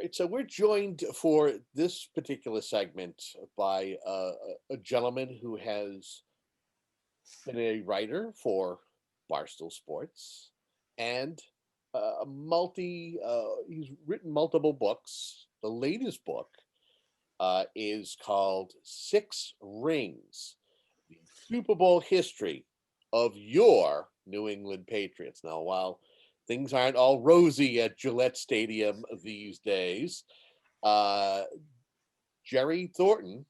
Right, so we're joined for this particular segment by a gentleman who has been a writer for Barstool Sports and he's written multiple books. The latest book is called Six Rings, the Super Bowl history of your New England Patriots. Now, while things aren't all rosy at Gillette Stadium these days, uh, Jerry Thornton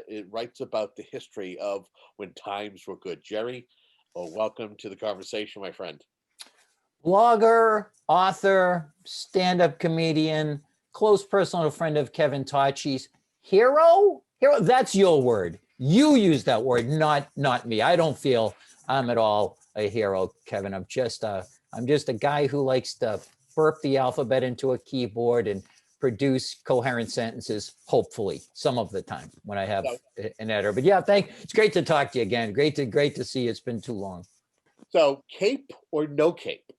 it writes about the history of when times were good. Jerry, welcome to the conversation, my friend. Blogger, author, stand-up comedian, close personal friend of Kevin Tachi's. Hero? Hero, that's your word. You use that word, not me. I don't feel I'm at all a hero, Kevin. I'm just a guy who likes to burp the alphabet into a keyboard and produce coherent sentences, hopefully, some of the time when I have an editor. But yeah, it's great to talk to you again. Great to see you. It's been too long. So, cape or no cape?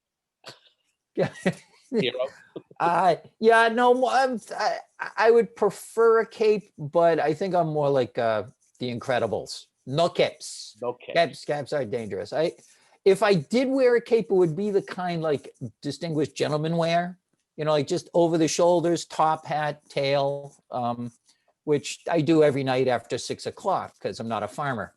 Yeah. Hero. Yeah, no, I would prefer a cape, but I think I'm more like The Incredibles. No capes. No cape. Caps are dangerous. If I did wear a cape, it would be the kind like distinguished gentlemen wear, like just over the shoulders, top hat, tail, which I do every night after 6 o'clock because I'm not a farmer.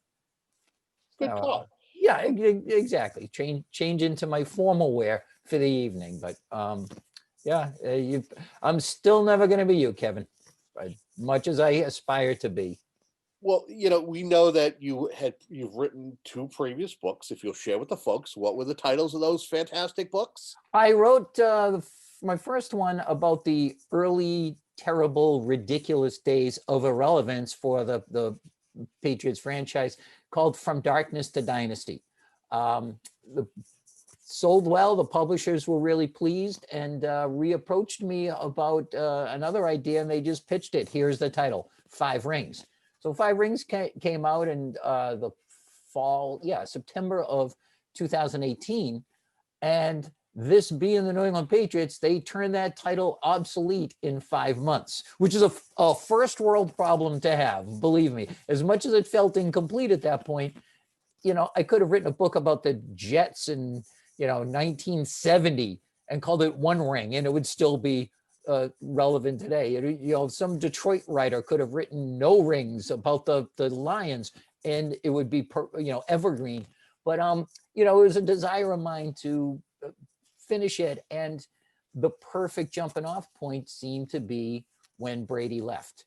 Good call. Yeah, exactly. Change into my formal wear for the evening, but yeah, I'm still never going to be you, Kevin, as much as I aspire to be. Well, we know that you've written 2 previous books. If you'll share with the folks, what were the titles of those fantastic books? I wrote my first one about the early, terrible, ridiculous days of irrelevance for the Patriots franchise, called From Darkness to Dynasty. Sold well. The publishers were really pleased and reapproached me about another idea, and they just pitched it. Here's the title, 5 Rings. So 5 Rings came out in the fall, September of 2018. And this being the New England Patriots, they turned that title obsolete in 5 months, which is a first world problem to have, believe me. As much as it felt incomplete at that point, I could have written a book about the Jets in 1970 and called it One Ring, and it would still be relevant today. Some Detroit writer could have written No Rings about the Lions, and it would be evergreen. But it was a desire of mine to finish it, and the perfect jumping off point seemed to be when Brady left.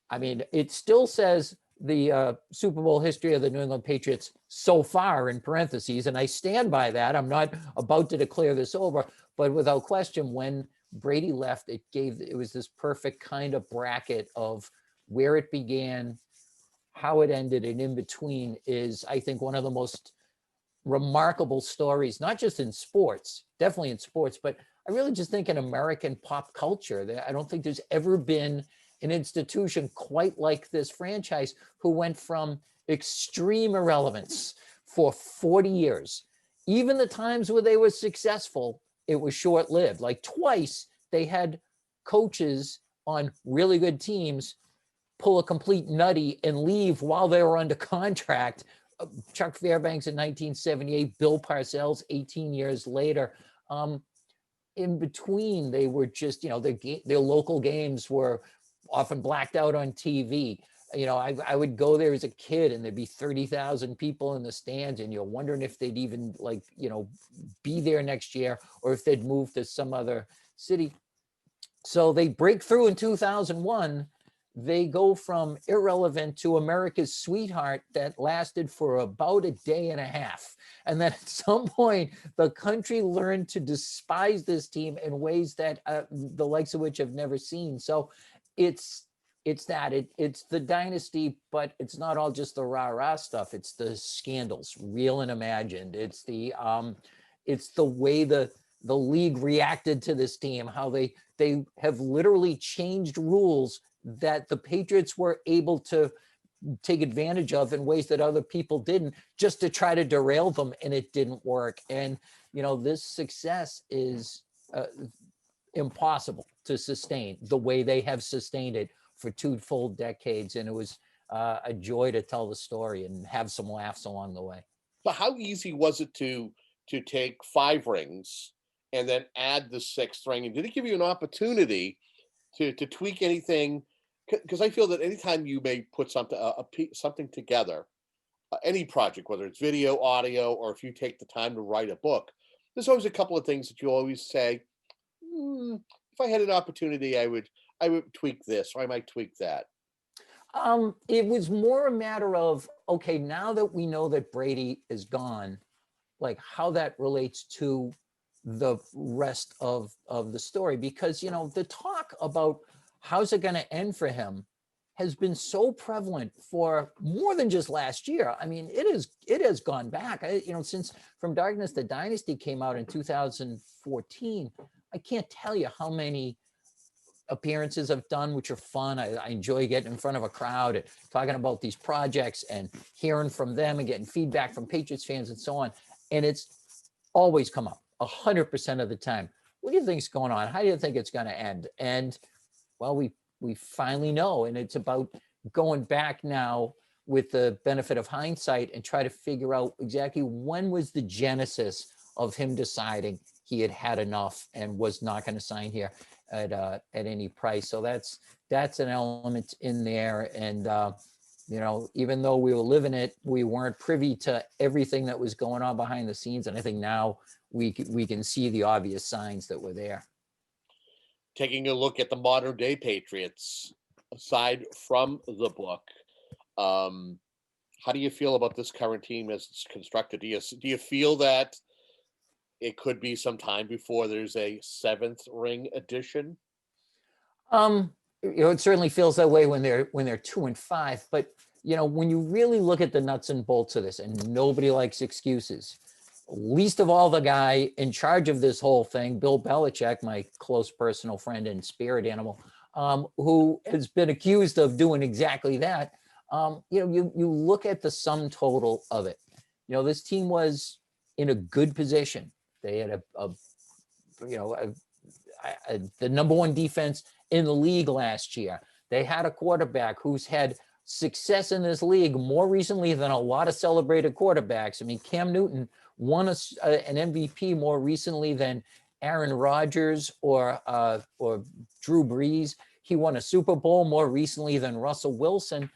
I mean, it still says the Super Bowl history of the New England Patriots so far in parentheses, and I stand by that. I'm not about to declare this over, but without question, when Brady left, it was this perfect kind of bracket of where it began, how it ended, and in between is, I think, one of the most remarkable stories, not just in sports, definitely in sports, but I really just think in American pop culture. I don't think there's ever been an institution quite like this franchise, who went from extreme irrelevance for 40 years. Even the times where they were successful, it was short-lived. Like twice, they had coaches on really good teams pull a complete nutty and leave while they were under contract. Chuck Fairbanks in 1978, Bill Parcells 18 years later. In between, they were just, their local games were often blacked out on TV. I would go there as a kid and there'd be 30,000 people in the stands, and you're wondering if they'd even be there next year or if they'd move to some other city. So they break through in 2001. They go from irrelevant to America's sweetheart that lasted for about a day and a half. And then at some point, the country learned to despise this team in ways that the likes of which I've never seen. So it's the dynasty, but it's not all just the rah-rah stuff. It's the scandals, real and imagined. It's the way the league reacted to this team, how they have literally changed rules that the Patriots were able to take advantage of in ways that other people didn't, just to try to derail them, and it didn't work. And this success is impossible to sustain the way they have sustained it for 2 full decades. And it was a joy to tell the story and have some laughs along the way. So how easy was it to take 5 rings and then add the 6th ring? And did it give you an opportunity to tweak anything? Because I feel that anytime you may put something together, any project, whether it's video, audio, or if you take the time to write a book, there's always a couple of things that you always say, "Hmm, if I had an opportunity, I would tweak this, or I might tweak that." It was more a matter of, okay, now that we know that Brady is gone, like how that relates to the rest of the story. Because, the talk about how's it going to end for him has been so prevalent for more than just last year. I mean, it has gone back. Since From Darkness to Dynasty came out in 2014, I can't tell you how many appearances I've done, which are fun. I enjoy getting in front of a crowd and talking about these projects and hearing from them and getting feedback from Patriots fans and so on. And it's always come up 100% of the time. What do you think's going on? How do you think it's going to end? And well, we finally know, and it's about going back now with the benefit of hindsight and try to figure out exactly when was the genesis of him deciding he had had enough and was not going to sign here at any price. So that's an element in there. And even though we were living it, we weren't privy to everything that was going on behind the scenes. And I think now we can see the obvious signs that were there. Taking a look at the modern day Patriots, aside from the book, how do you feel about this current team as it's constructed? Do you feel that it could be some time before there's a 7th ring edition? It certainly feels that way when they're 2-5, but when you really look at the nuts and bolts of this, and nobody likes excuses, least of all the guy in charge of this whole thing, Bill Belichick, my close personal friend and spirit animal, who has been accused of doing exactly that. You look at the sum total of it. This team was in a good position. They had the number 1 defense in the league last year. They had a quarterback who's had success in this league more recently than a lot of celebrated quarterbacks. I mean, Cam Newton won an MVP more recently than Aaron Rodgers or Drew Brees. He won a Super Bowl more recently than Russell Wilson.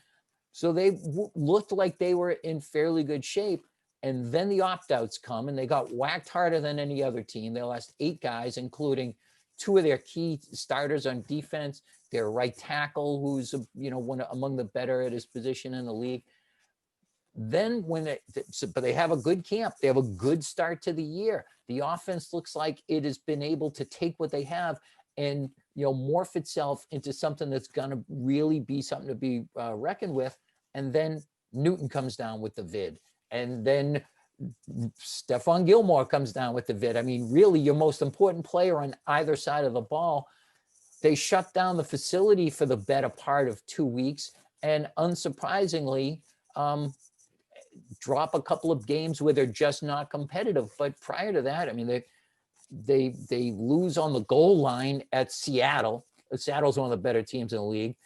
So they looked like they were in fairly good shape. And then the opt-outs come, and they got whacked harder than any other team. They lost 8 guys, including 2 of their key starters on defense, their right tackle, who's one among the better at his position in the league. Then but they have a good camp. They have a good start to the year. The offense looks like it has been able to take what they have and morph itself into something that's going to really be something to be reckoned with. And then Newton comes down with the vid. And then Stephon Gilmore comes down with the vid. I mean, really, your most important player on either side of the ball. They shut down the facility for the better part of 2 weeks, and unsurprisingly, drop a couple of games where they're just not competitive. But prior to that, I mean, they lose on the goal line at Seattle. Seattle's one of the better teams in the league.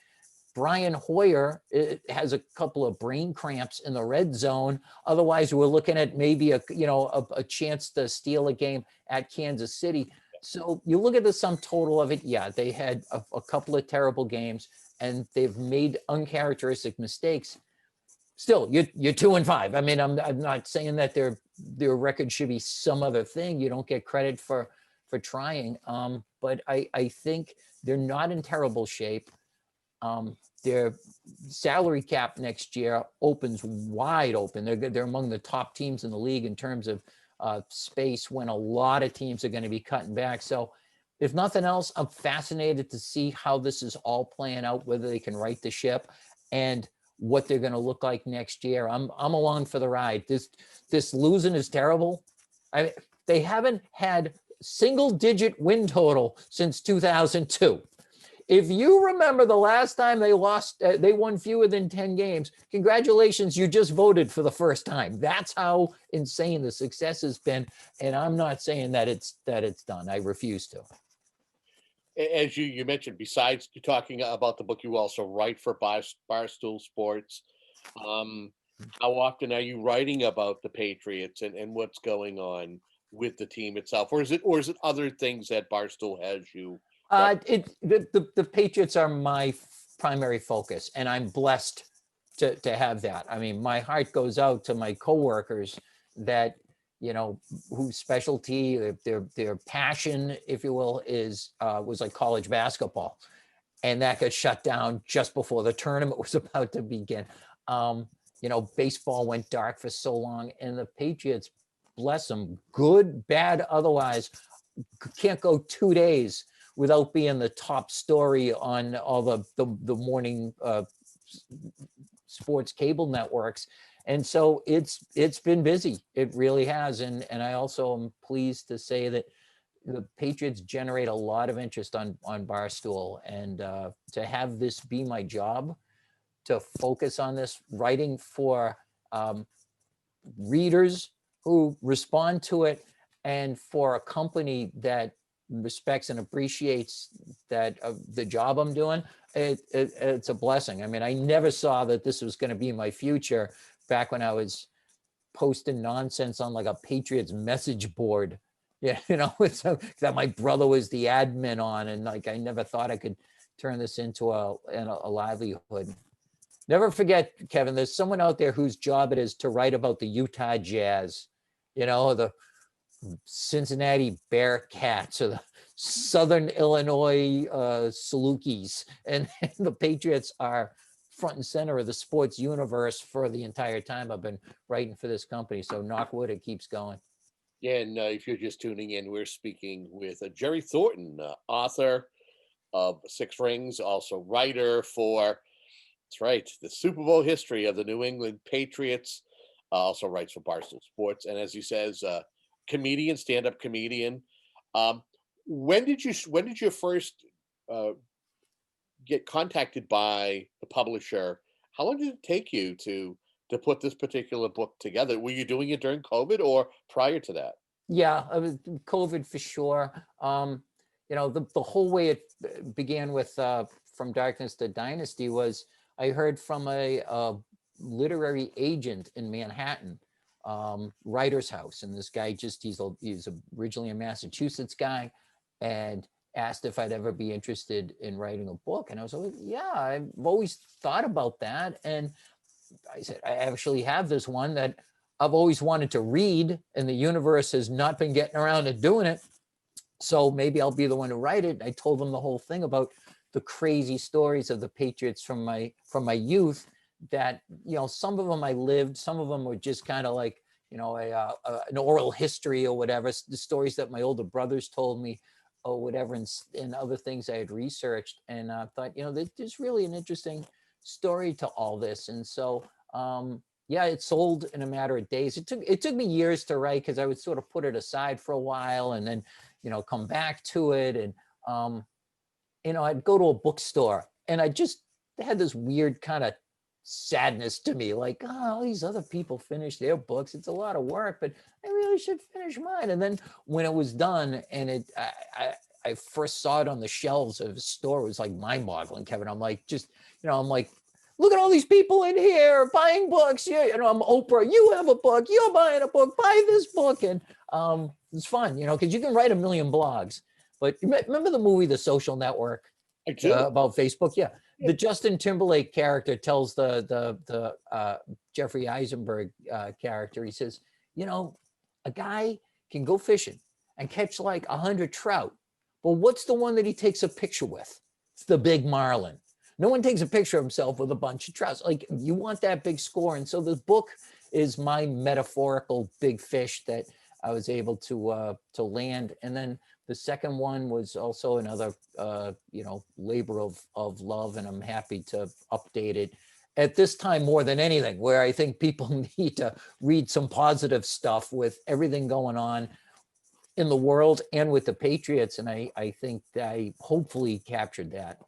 Brian Hoyer has a couple of brain cramps in the red zone. Otherwise, we're looking at maybe a chance to steal a game at Kansas City. So you look at the sum total of it. Yeah, they had a couple of terrible games, and they've made uncharacteristic mistakes. Still, you're 2-5. I mean, I'm not saying that their record should be some other thing. You don't get credit for trying. But I think they're not in terrible shape. Their salary cap next year opens wide open. They're among the top teams in the league in terms of space, when a lot of teams are going to be cutting back. So if nothing else, I'm fascinated to see how this is all playing out, whether they can right the ship and what they're going to look like next year. I'm along for the ride. This losing is terrible. They haven't had single-digit win total since 2002. If you remember the last time they won fewer than 10 games, congratulations, you just voted for the first time. That's how insane the success has been. And I'm not saying that it's done. I refuse to. As you mentioned, besides you talking about the book, you also write for Barstool Sports. Um, how often are you writing about the Patriots and what's going on with the team itself, or is it other things that Barstool has you write? The Patriots are my primary focus, and I'm blessed to have that. I mean, my heart goes out to my coworkers that, you know, whose specialty, their passion, if you will, is was like college basketball, and that got shut down just before the tournament was about to begin. You know, baseball went dark for so long, and the Patriots, bless them, good, bad, otherwise, can't go 2 days without being the top story on all the morning sports cable networks. And so it's been busy. It really has. And I also am pleased to say that the Patriots generate a lot of interest on Barstool, and to have this be my job, to focus on this, writing for readers who respond to it, and for a company that respects and appreciates that the job I'm doing, it's a blessing. I mean, I never saw that this was going to be my future back when I was posting nonsense on like a Patriots message board. Yeah, you know, so that my brother was the admin on, and like I never thought I could turn this into a livelihood. Never forget, Kevin, there's someone out there whose job it is to write about the Utah Jazz, you know, the Cincinnati Bearcats or the Southern Illinois Salukis. And the Patriots are front and center of the sports universe for the entire time I've been writing for this company. So knock wood, it keeps going. Yeah, and if you're just tuning in, we're speaking with Jerry Thornton, author of Six Rings, also writer for, that's right, the Super Bowl history of the New England Patriots. Also writes for Barstool Sports, and as he says, comedian, stand-up comedian. Um, when did you first uh, get contacted by the publisher? How long did it take you to put this particular book together? Were you doing it during COVID or prior to that? Yeah, I was COVID for sure. You know, the whole way it began with From Darkness to Dynasty was I heard from a literary agent in Manhattan, writer's house, and this guy just he's originally a Massachusetts guy, and asked if I'd ever be interested in writing a book, and I was like, yeah, I've always thought about that, and I said, I actually have this one that I've always wanted to read, and the universe has not been getting around to doing it. So maybe I'll be the one to write it. I told them the whole thing about the crazy stories of the Patriots from my youth. That, you know, some of them I lived, some of them were just kind of like, you know, an oral history or whatever. The stories that my older brothers told me, or whatever, and other things I had researched, and I thought, you know, there's really an interesting story to all this. And so yeah, it sold in a matter of days. It took me years to write, because I would sort of put it aside for a while and then, you know, come back to it. And you know, I'd go to a bookstore and I just had this weird kind of sadness to me, like, oh, all these other people finish their books, it's a lot of work, but I really should finish mine. And then when it was done, and I first saw it on the shelves of a store, it was like mind-boggling, Kevin. I'm like, just, you know, I'm like, look at all these people in here buying books. Yeah, you know, I'm Oprah. You have a book. You're buying a book. Buy this book, and it's fun, you know, because you can write a million blogs. But remember the movie The Social Network, I do. about Facebook? Yeah, Yeah. the Justin Timberlake character tells the Jeffrey Eisenberg character. He says, you know, a guy can go fishing and catch like 100 trout, but what's the one that he takes a picture with? It's the big marlin. No one takes a picture of himself with a bunch of trout. Like, you want that big score. And so the book is my metaphorical big fish that I was able to land. And then the second one was also another you know, labor of love, and I'm happy to update it at this time more than anything, where I think people need to read some positive stuff with everything going on in the world and with the Patriots. And I think I hopefully captured that.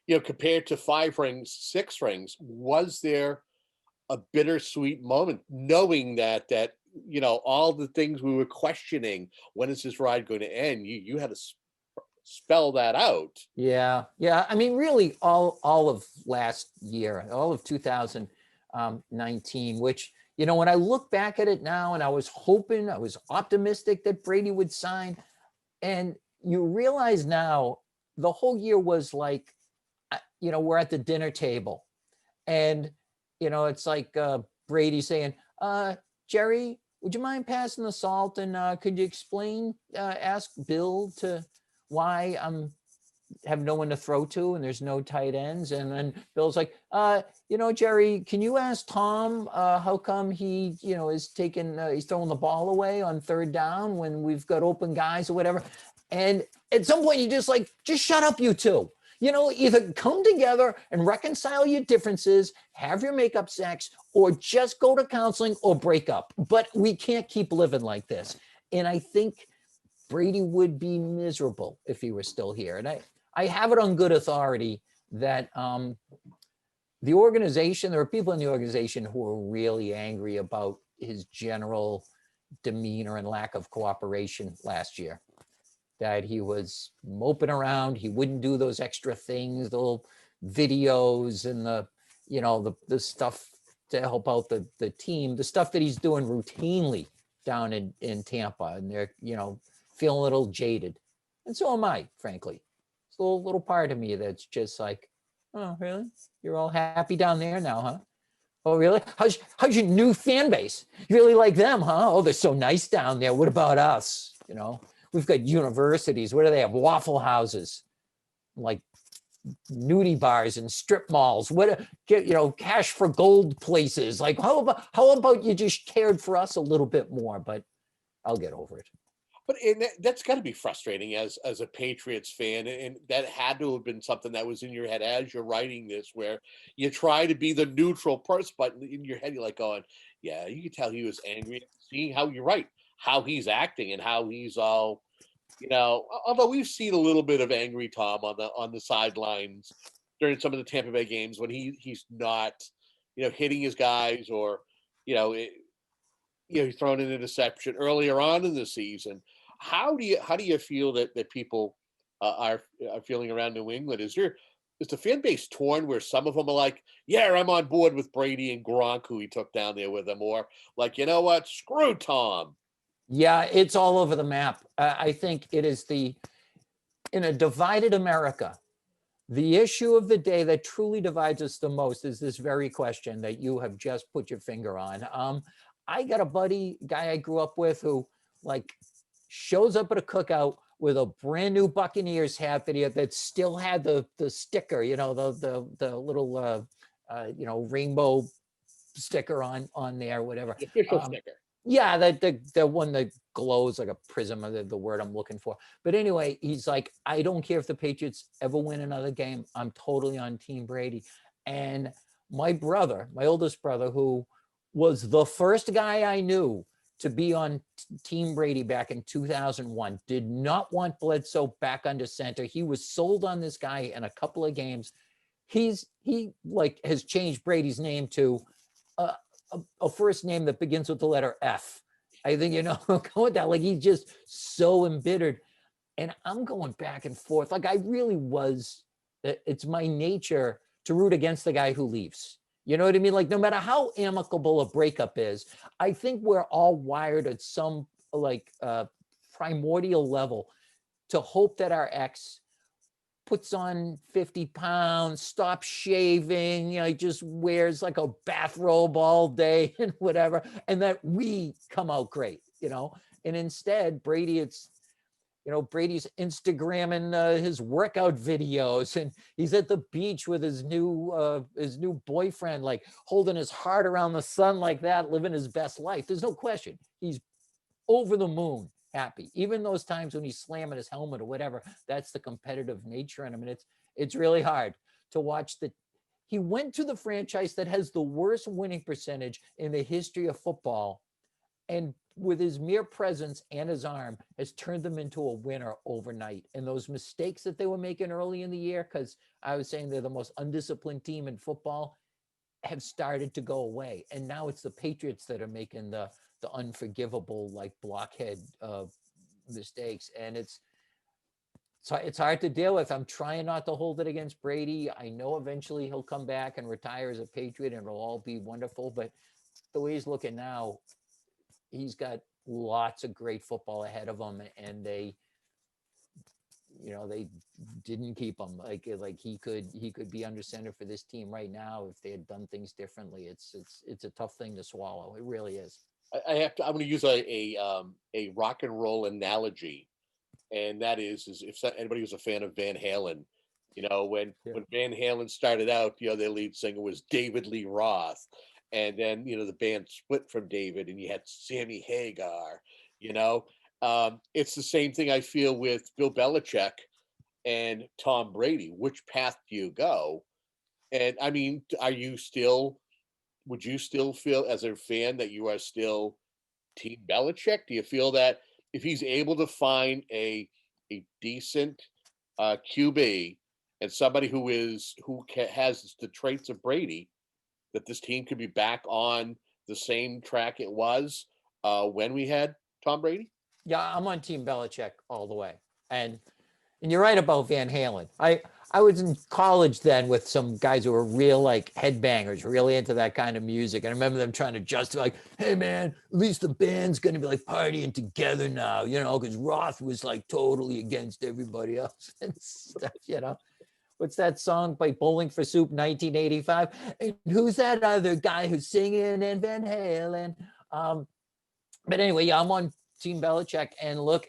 You know, compared to Five Rings, Six Rings, was there a bittersweet moment knowing that you know all the things we were questioning, when is this ride going to end, you had a spell that out. Yeah, yeah. I mean, really, all of last year, all of 2019, which, you know, when I look back at it now, and I was hoping, I was optimistic that Brady would sign, and you realize now the whole year was like, you know, we're at the dinner table, and you know, it's like Brady saying, Jerry, would you mind passing the salt, and could you explain, ask Bill to why I'm have no one to throw to and there's no tight ends. And then Bill's like, you know, Jerry, can you ask Tom how come he, you know, is taking, he's throwing the ball away on third down when we've got open guys or whatever. And at some point you just like, just shut up, you two. You know, either come together and reconcile your differences, have your makeup sex, or just go to counseling or break up. But we can't keep living like this. And I think Brady would be miserable if he were still here. And I have it on good authority that the organization, there are people in the organization who are really angry about his general demeanor and lack of cooperation last year. That he was moping around, he wouldn't do those extra things, the little videos and the, you know, the stuff to help out the team, the stuff that he's doing routinely down in Tampa. And they're, you know, feeling a little jaded. And so am I, frankly. It's a little part of me that's just like, oh, really? You're all happy down there now, huh? Oh, really? How's your new fan base? You really like them, huh? Oh, they're so nice down there. What about us? You know, we've got universities. What do they have? Waffle houses, like nudie bars and strip malls. What, you know, cash for gold places. Like, how about you just cared for us a little bit more? But I'll get over it. But that's got to be frustrating as a Patriots fan, and that had to have been something that was in your head as you're writing this, where you try to be the neutral person, but in your head you're like going, "Yeah, you can tell he was angry, seeing how you're right, how he's acting, and how he's all, you know." Although we've seen a little bit of angry Tom on the sidelines during some of the Tampa Bay games when he's not, you know, hitting his guys or, you know, he's thrown an interception earlier on in the season. How do you feel that people are feeling around New England? Is the fan base torn where some of them are like, yeah, I'm on board with Brady and Gronk, who he took down there with him, or like, you know what, screw Tom. Yeah, it's all over the map. I think it is in a divided America, the issue of the day that truly divides us the most is this very question that you have just put your finger on. I got a guy I grew up with, who like shows up at a cookout with a brand new Buccaneers hat that still had the sticker, you know, the little you know, rainbow sticker on there, whatever. The official sticker. Yeah, the one that glows like a prism, the word I'm looking for. But anyway, he's like, I don't care if the Patriots ever win another game. I'm totally on Team Brady. And my brother, my oldest brother, who was the first guy I knew to be on Team Brady back in 2001, did not want Bledsoe back under center. He was sold on this guy in a couple of games. He like has changed Brady's name to a first name that begins with the letter F. I think, you know, go with that. Like, he's just so embittered. And I'm going back and forth. Like, I really was, it's my nature to root against the guy who leaves. You know what I mean? Like, no matter how amicable a breakup is, I think we're all wired at some like primordial level to hope that our ex puts on 50 pounds, stops shaving, you know, he just wears like a bathrobe all day and whatever, and that we come out great, you know. And instead, Brady, it's, you know, Brady's Instagramming his workout videos, and he's at the beach with his new boyfriend, like holding his heart around the sun like that, living his best life. There's no question. He's over the moon happy. Even those times when he's slamming his helmet or whatever, that's the competitive nature in him. And it's really hard to watch that. He went to the franchise that has the worst winning percentage in the history of football, and with his mere presence and his arm has turned them into a winner overnight. And those mistakes that they were making early in the year, because I was saying they're the most undisciplined team in football, have started to go away. And now it's the Patriots that are making the unforgivable, like, blockhead mistakes. And it's it's hard to deal with. I'm trying not to hold it against Brady. I know eventually he'll come back and retire as a Patriot and it'll all be wonderful. But the way he's looking now, he's got lots of great football ahead of him, and they didn't keep him. Like he could be under center for this team right now if they had done things differently. It's a tough thing to swallow. It really is. I'm going to use a rock and roll analogy, and that is if anybody was a fan of Van Halen, Yeah. when Van Halen started out, their lead singer was David Lee Roth, and then the band split from David, and you had Sammy Hagar. It's the same thing I feel with Bill Belichick and Tom Brady. Which path do you go? And I mean, would you still feel as a fan that you are still Team Belichick? Do you feel that if he's able to find a decent QB and somebody has the traits of Brady, that this team could be back on the same track it was when we had Tom Brady? Yeah, I'm on Team Belichick all the way. And you're right about Van Halen. I was in college then with some guys who were real like headbangers, really into that kind of music. And I remember them trying to justify, like, hey man, at least the band's gonna be like partying together now, because Roth was like totally against everybody else and stuff. What's that song by Bowling for Soup, 1985? And who's that other guy who's singing in Van Halen? But anyway, yeah, I'm on Team Belichick, and look,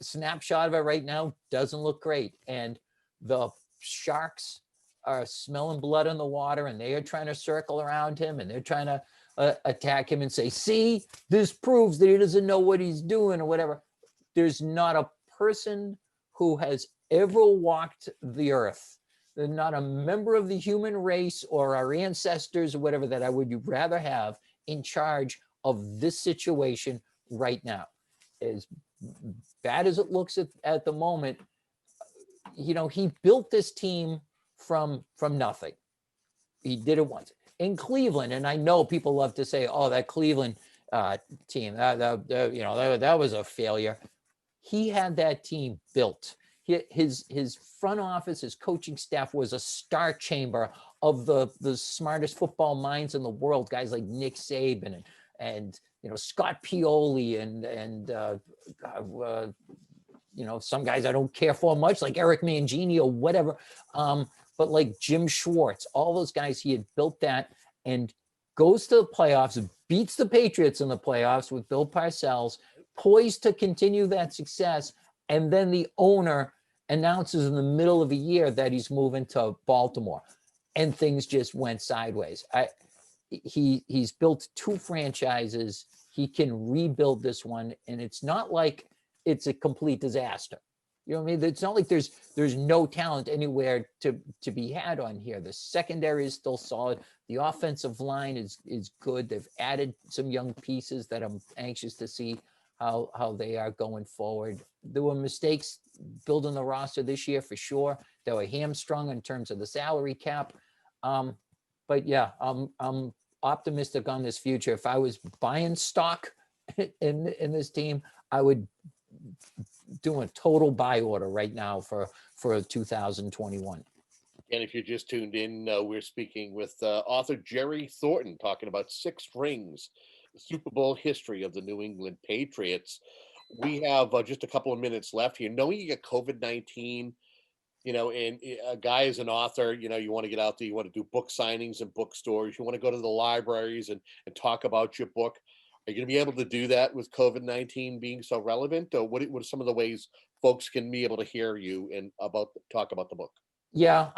snapshot of it right now doesn't look great, and the Sharks are smelling blood in the water, and they are trying to circle around him, and they're trying to attack him and say, see, this proves that he doesn't know what he's doing or whatever. There's not a person who has ever walked the earth, there's not a member of the human race or our ancestors or whatever that I would rather have in charge of this situation right now. As bad as it looks at the moment, he built this team from nothing. He did it once in Cleveland, and I know people love to say, "Oh, that Cleveland team, that was a failure." He had that team built. His front office, his coaching staff was a star chamber of the smartest football minds in the world. Guys like Nick Saban and Scott Pioli and some guys I don't care for much, like Eric Mangini or whatever. But like Jim Schwartz, all those guys, he had built that and goes to the playoffs, beats the Patriots in the playoffs with Bill Parcells, poised to continue that success. And then the owner announces in the middle of a year that he's moving to Baltimore, and things just went sideways. He's built two franchises. He can rebuild this one, and it's not like it's a complete disaster. You know what I mean? It's not like there's no talent anywhere to be had on here. The secondary is still solid. The offensive line is good. They've added some young pieces that I'm anxious to see how they are going forward. There were mistakes building the roster this year for sure. They were hamstrung in terms of the salary cap. But yeah, I'm optimistic on this future. If I was buying stock in this team, I would do a total buy order right now for 2021. And if you're just tuned in, we're speaking with author Jerry Thornton, talking about Six Rings, the Super Bowl history of the New England Patriots. We have just a couple of minutes left here. Knowing you get COVID-19, and a guy is an author, you want to get out there, you want to do book signings and bookstores, you want to go to the libraries and talk about your book. Are you going to be able to do that with COVID-19 being so relevant? Or what are some of the ways folks can be able to hear you and talk about the book? Yeah.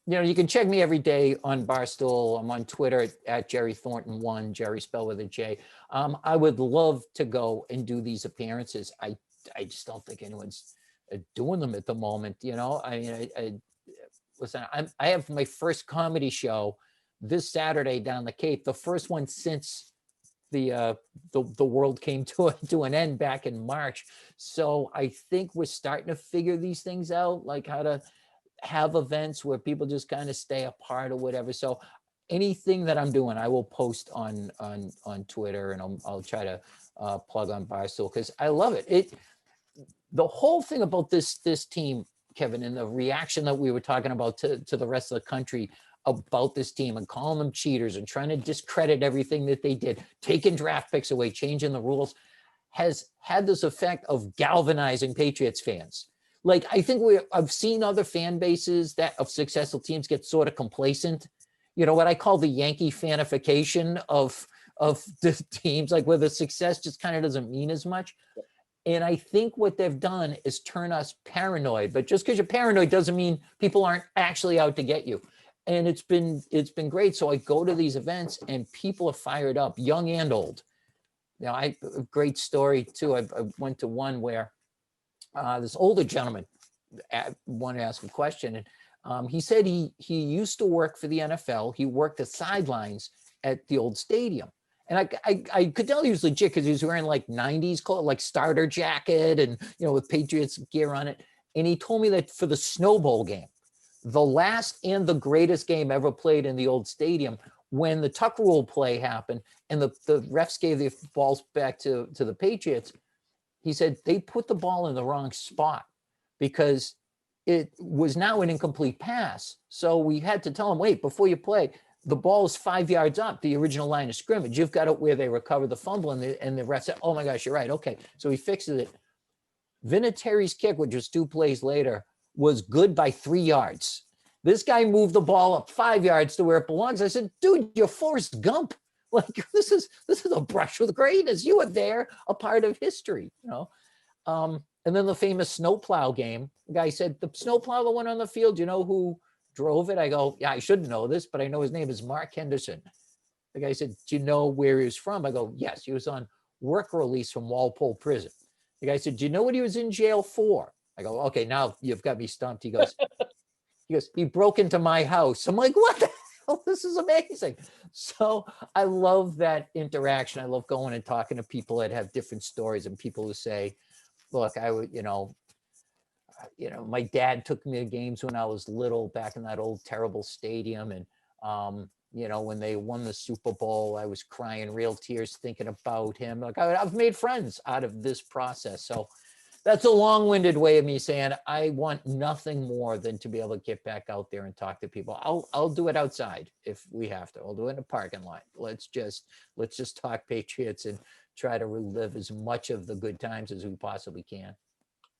You can check me every day on Barstool. I'm on Twitter at Jerry Thornton1, Jerry spelled with a J. I would love to go and do these appearances. I just don't think anyone's doing them at the moment. I mean, listen, I have my first comedy show this Saturday down the Cape, the first one since the world came to an end back in March. So I think we're starting to figure these things out, like how to have events where people just kind of stay apart or whatever. So anything that I'm doing, I will post on Twitter, and I'll try to plug on Barstool because I love it. the whole thing about this team, Kevin, and the reaction that we were talking about to the rest of the country about this team and calling them cheaters and trying to discredit everything that they did, taking draft picks away, changing the rules, has had this effect of galvanizing Patriots fans. Like, I think I've seen other fan bases that of successful teams get sort of complacent. You know, what I call the Yankee fanification of the teams, like where the success just kind of doesn't mean as much. And I think what they've done is turn us paranoid. But just because you're paranoid doesn't mean people aren't actually out to get you. And it's been great. So I go to these events and people are fired up, young and old. You know, a great story too. I went to one where this older gentleman wanted to ask a question, and he said he used to work for the NFL. He worked the sidelines at the old stadium, and I could tell he was legit because he was wearing like 90s clothes, like starter jacket, and with Patriots gear on it. And he told me that for the Snow Bowl game, the last and the greatest game ever played in the old stadium, when the tuck rule play happened and the refs gave the balls back to the Patriots, he said they put the ball in the wrong spot because it was now an incomplete pass. So we had to tell him, wait, before you play, the ball is 5 yards up, the original line of scrimmage. You've got it where they recover the fumble, and the ref said, oh my gosh, you're right. Okay. So he fixes it. Vinatieri's kick, which was 2 plays later, was good by 3 yards. This guy moved the ball up 5 yards to where it belongs. I said, dude, you're Forrest Gump. Like, this is a brush with greatness. You were there, a part of history, And then the famous snowplow game. The guy said, the snowplow that went on the field, you know who drove it? I go, yeah, I should know this, but I know his name is Mark Henderson. The guy said, do you know where he was from? I go, yes, he was on work release from Walpole Prison. The guy said, do you know what he was in jail for? I go, okay, now you've got me stumped. He goes, he broke into my house. I'm like, what the hell? This is amazing. So I love that interaction. I love going and talking to people that have different stories, and people who say, look, I would, my dad took me to games when I was little back in that old terrible stadium. And, when they won the Super Bowl, I was crying real tears thinking about him. Like, I've made friends out of this process. So that's a long-winded way of me saying I want nothing more than to be able to get back out there and talk to people. I'll do it outside if we have to. I'll do it in a parking lot. Let's just talk Patriots and try to relive as much of the good times as we possibly can.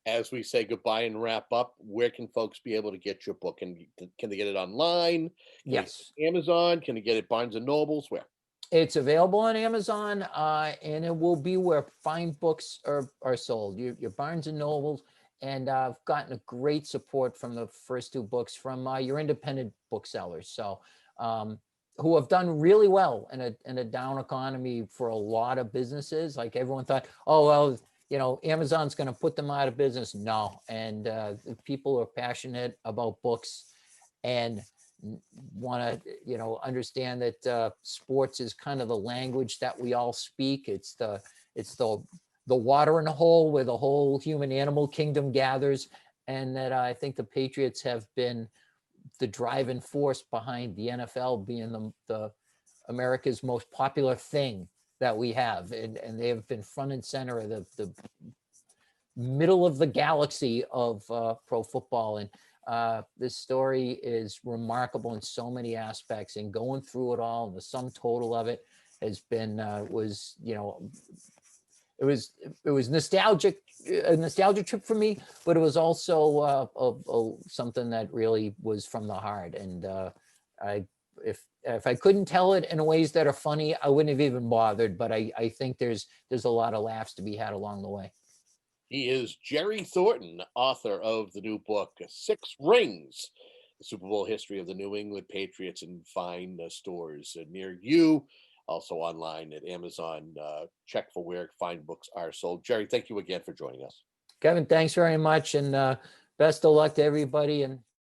As we say goodbye and wrap up, where can folks be able to get your book? Can they get it online? Yes. Amazon? Can they get it Barnes and Nobles? Where? It's available on Amazon, and it will be where fine books are sold. Your Barnes and Nobles, and I've gotten a great support from the first 2 books from your independent booksellers. So, who have done really well in a down economy for a lot of businesses. Like, everyone thought, oh well, Amazon's going to put them out of business. No, and people are passionate about books and want to understand that sports is kind of the language that we all speak. It's the watering hole where the whole human animal kingdom gathers, and that I think the Patriots have been the driving force behind the NFL being the America's most popular thing that we have, and they have been front and center of the middle of the galaxy of pro football. And this story is remarkable in so many aspects, and going through it all, and the sum total of it has been it was nostalgic, a nostalgic trip for me, but it was also something that really was from the heart. And if I couldn't tell it in ways that are funny, I wouldn't have even bothered. But I think there's a lot of laughs to be had along the way. He is Jerry Thornton, author of the new book, 6 Rings, the Super Bowl history of the New England Patriots, in fine stores near you, also online at Amazon. Check for where fine books are sold. Jerry, thank you again for joining us. Kevin, thanks very much, and best of luck to everybody. And